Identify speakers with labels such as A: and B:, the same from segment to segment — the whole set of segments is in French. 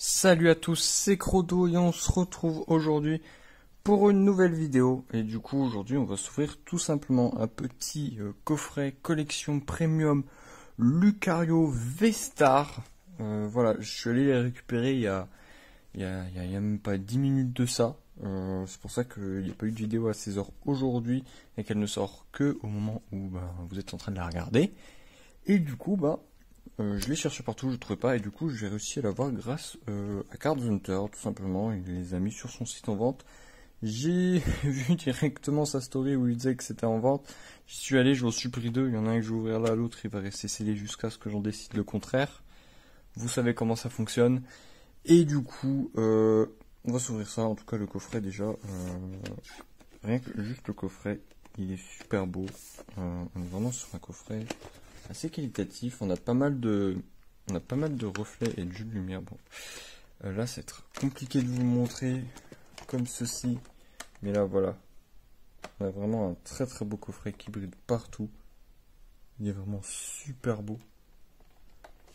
A: Salut à tous, c'est Crodo et on se retrouve aujourd'hui pour une nouvelle vidéo. Et du coup aujourd'hui on va s'ouvrir tout simplement un petit coffret collection premium Lucario V-Star. Voilà, je suis allé les récupérer il y a même pas 10 minutes de ça. C'est pour ça qu'il n'y a pas eu de vidéo à 16h aujourd'hui et qu'elle ne sort que au moment où vous êtes en train de la regarder. Et du coup je l'ai cherché partout, je ne trouvais pas, et du coup j'ai réussi à l'avoir grâce à Card Hunter, tout simplement. Il les a mis sur son site en vente. J'ai vu directement sa story où il disait que c'était en vente. J'y suis allé, je m'en suis pris deux. Il y en a un que je vais ouvrir là, l'autre il va rester scellé jusqu'à ce que j'en décide le contraire. Vous savez comment ça fonctionne. Et du coup, on va s'ouvrir ça. En tout cas, le coffret déjà, rien que juste le coffret, il est super beau. On est vraiment sur un coffret assez qualitatif. On a pas mal de reflets et de jeux de lumière. Bon, là c'est compliqué de vous le montrer comme ceci, mais là voilà, on a vraiment un très très beau coffret qui brille partout. Il est vraiment super beau,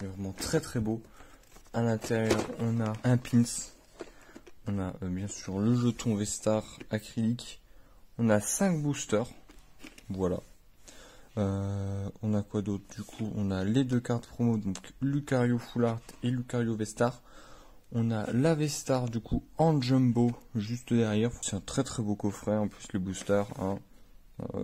A: il est vraiment très très beau. À l'intérieur on a un pins, on a bien sûr le jeton V-Star acrylique, on a 5 boosters, voilà. On a quoi d'autre? Du coup, on a les deux cartes promo, donc Lucario Full Art et Lucario V-Star. On a la V-Star du coup en jumbo juste derrière. C'est un très très beau coffret. En plus, le booster, hein.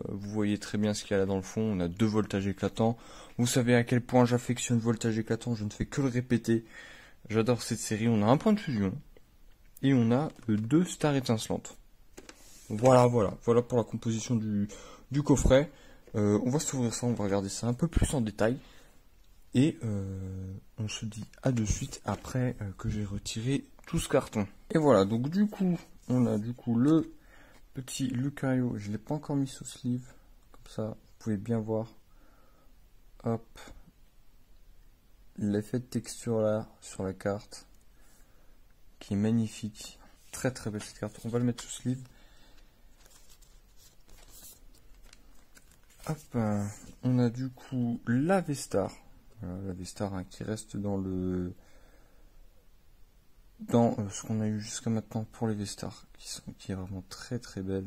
A: Vous voyez très bien ce qu'il y a là dans le fond. On a 2 voltages éclatants. Vous savez à quel point j'affectionne voltage éclatant. Je ne fais que le répéter. J'adore cette série. On a un point de fusion et on a 2 stars étincelantes. Voilà pour la composition du coffret. On va s'ouvrir ça, on va regarder ça un peu plus en détail. Et on se dit à de suite après que j'ai retiré tout ce carton. Et voilà, donc du coup, on a du coup le petit Lucario. Je ne l'ai pas encore mis sous sleeve. Comme ça, vous pouvez bien voir. Hop. L'effet de texture là, sur la carte. Qui est magnifique. Très très belle cette carte. On va le mettre sous sleeve. Hop, on a du coup la V-Star. Voilà, la V-Star hein, qui reste dans ce qu'on a eu jusqu'à maintenant pour les V-Star, qui est vraiment très très belle.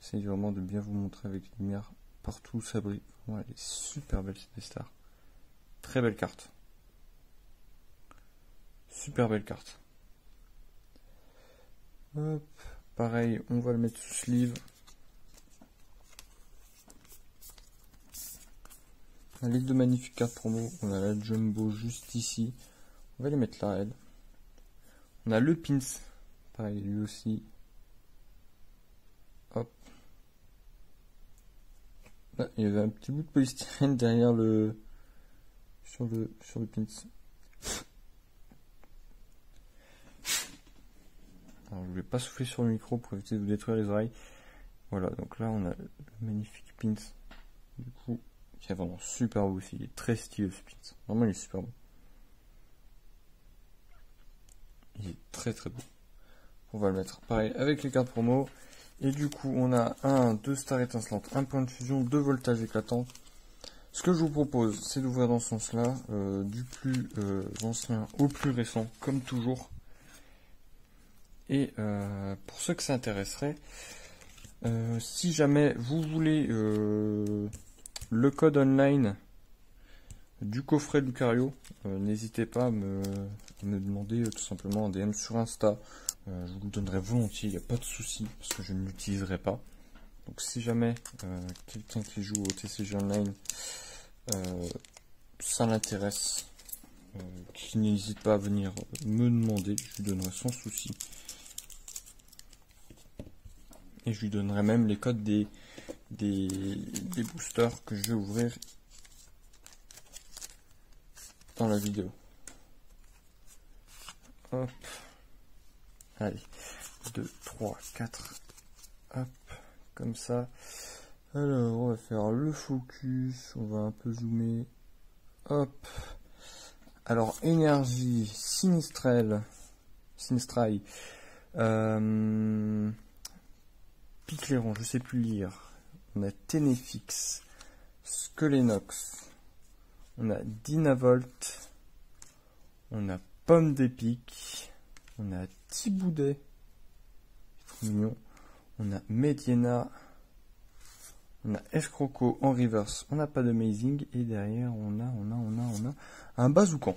A: J'essaie vraiment de bien vous montrer avec les lumières partout où ça brille. Vraiment, elle est super belle cette V-Star. Très belle carte. Super belle carte. Hop, pareil, on va le mettre sous sleeve. On a les deux magnifiques cartes promo. On a la jumbo juste ici. On va les mettre là, elle. On a le pins. Pareil, lui aussi. Hop. Là, il y avait un petit bout de polystyrène derrière sur le pins. Alors, je ne vais pas souffler sur le micro pour éviter de vous détruire les oreilles. Voilà, donc là, on a le magnifique pins. Du coup, qui est vraiment super beau aussi. Il est très stylé ce pins. Vraiment, il est super beau. Il est très très beau. On va le mettre pareil avec les cartes promo. Et du coup, on a 2 stars étincelantes, un point de fusion, 2 voltages éclatants. Ce que je vous propose, c'est d'ouvrir dans ce sens-là, du plus ancien au plus récent, comme toujours. Et pour ceux que ça intéresserait, si jamais vous voulez le code online du coffret Lucario, n'hésitez pas à me demander tout simplement en DM sur Insta. Je vous le donnerai volontiers, il n'y a pas de souci, parce que je ne l'utiliserai pas. Donc si jamais quelqu'un qui joue au TCG Online, ça l'intéresse, qui n'hésite pas à venir me demander, je lui donnerai sans souci. Et je lui donnerai même les codes des boosters que je vais ouvrir dans la vidéo. Hop. Allez. 2, 3, 4. Hop. Comme ça. Alors, on va faire le focus. On va un peu zoomer. Hop. Alors, énergie. Sinistrail. Picléron, je sais plus lire. On a Ténéfix. Skelenox. On a Dynavolt. On a Pomme d'épic. On a Thiboudet. C'est mignon. On a Mediena. On a Escroco en reverse. On n'a pas d'amazing. Et derrière, on a un bazoukan.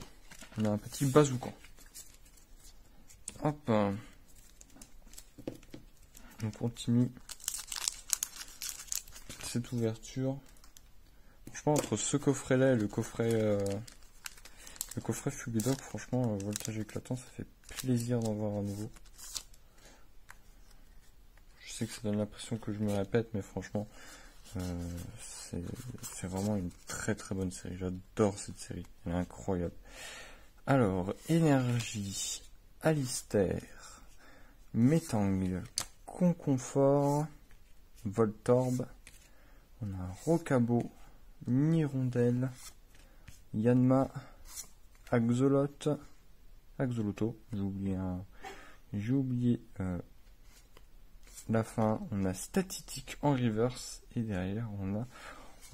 A: On a un petit bazoukan. Hop. On continue cette ouverture. Franchement, entre ce coffret-là et le coffret Fuguedog, franchement, voltage éclatant, ça fait plaisir d'en voir à nouveau. Je sais que ça donne l'impression que je me répète, mais franchement, c'est vraiment une très très bonne série. J'adore cette série, elle est incroyable. Alors, Énergie, Alistair, Métang, Conconfort, Voltorb, on a Rocabo, Nirondelle, Yanma, Axoloto, j'ai oublié la fin. On a Statistique en reverse et derrière on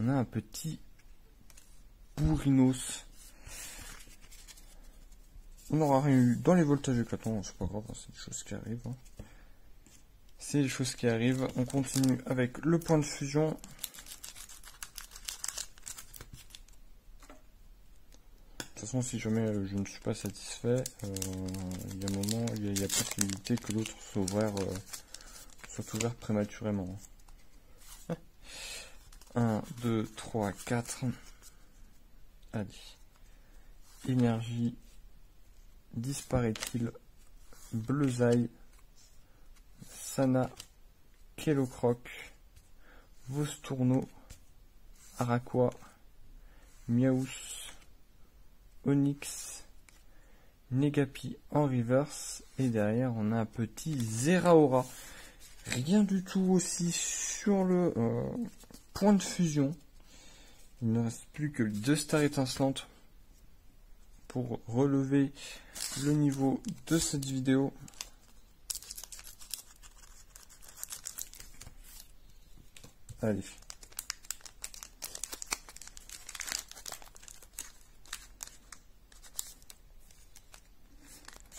A: a un petit Bourrinos. On n'aura rien eu dans les voltages éclatants, c'est pas grave, c'est des choses qui arrivent. C'est des choses qui arrivent. On continue avec le point de fusion. De toute façon, si jamais je ne suis pas satisfait, il y a un moment, il y a possibilité que l'autre soit ouvert prématurément. 1, 2, 3, 4. Allez. Énergie. Disparaît-il. Bleusaille. Sana. Kellocroc. Vostourneau. Araquois. Miaous. Onyx. Negapi en reverse. Et derrière, on a un petit Zeraora. Rien du tout aussi sur le point de fusion. Il ne reste plus que 2 stars étincelantes pour relever le niveau de cette vidéo. Allez.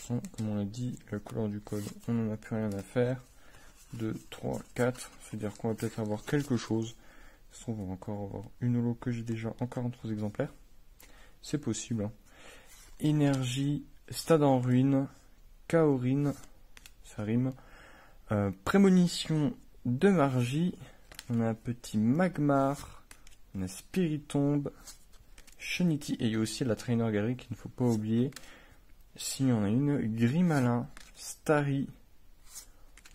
A: Comme on l'a dit, la couleur du code, on n'en a plus rien à faire. 2, 3, 4. C'est-à-dire qu'on va peut-être avoir quelque chose. Ça se trouve, on va encore avoir une holo que j'ai déjà en 43 exemplaires. C'est possible. Hein. Énergie, Stade en ruine, Kaorin, ça rime. Prémonition de Margie. On a un petit Magmar. On a Spiritomb, Chenity. Et il y a aussi la Trainer Gallery qu'il ne faut pas oublier. S'il y en a une, Grimalin, Starry.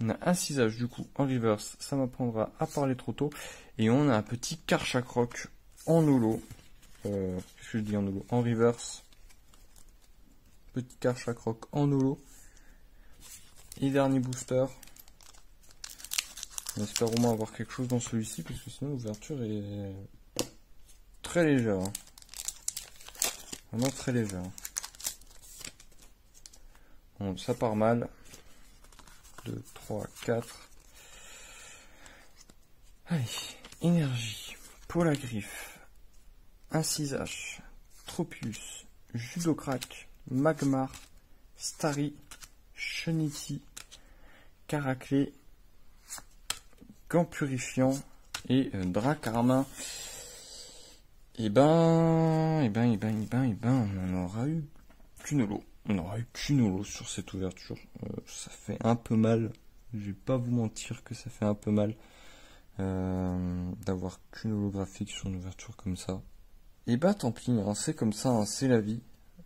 A: On a un cisage du coup en reverse, ça m'apprendra à parler trop tôt. Et on a un petit Karchakroc en holo. Qu'est-ce que je dis en holo? En reverse. Petit Karchakroc en holo. Et dernier booster. On espère au moins avoir quelque chose dans celui-ci, parce que sinon l'ouverture est très légère. Hein. Vraiment très légère. Bon, ça part mal. 2, 3, 4. Allez, énergie, pour la griffe, un 6H, Tropius, Judocrac, Magmar, Starry, Chenity, Caraclé, Gant Purifiant et Dracarmin. Et ben, on n'aura eu qu'une holo. On n'aura eu qu'une holo sur cette ouverture. Ça fait un peu mal. Je vais pas vous mentir que ça fait un peu mal d'avoir qu'une holographique sur une ouverture comme ça. Et bah tant pis, hein, c'est comme ça, hein, c'est la vie.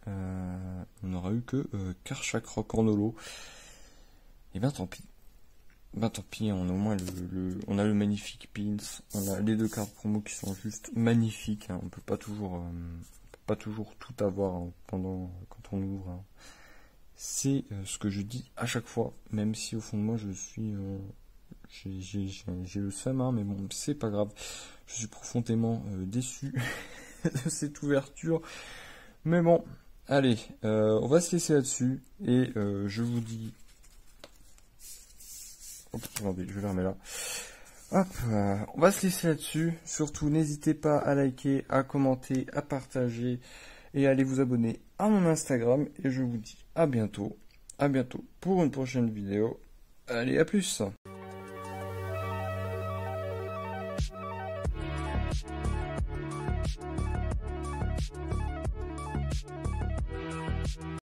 A: On n'aura eu que Karchakroc en holo. Et ben tant pis. Ben tant pis, on a au moins on a le magnifique pins, on a les 2 cartes promo qui sont juste magnifiques. Hein, on peut pas toujours tout avoir hein, quand on ouvre. Hein. C'est ce que je dis à chaque fois, même si au fond de moi je suis j'ai le seum, hein, mais bon c'est pas grave. Je suis profondément déçu de cette ouverture, mais bon, allez, on va se laisser là-dessus et je vous dis. Attendez, je vais la remettre là. Hop, on va se laisser là-dessus. Surtout, n'hésitez pas à liker, à commenter, à partager et allez vous abonner à mon Instagram. Et je vous dis à bientôt pour une prochaine vidéo. Allez, à plus!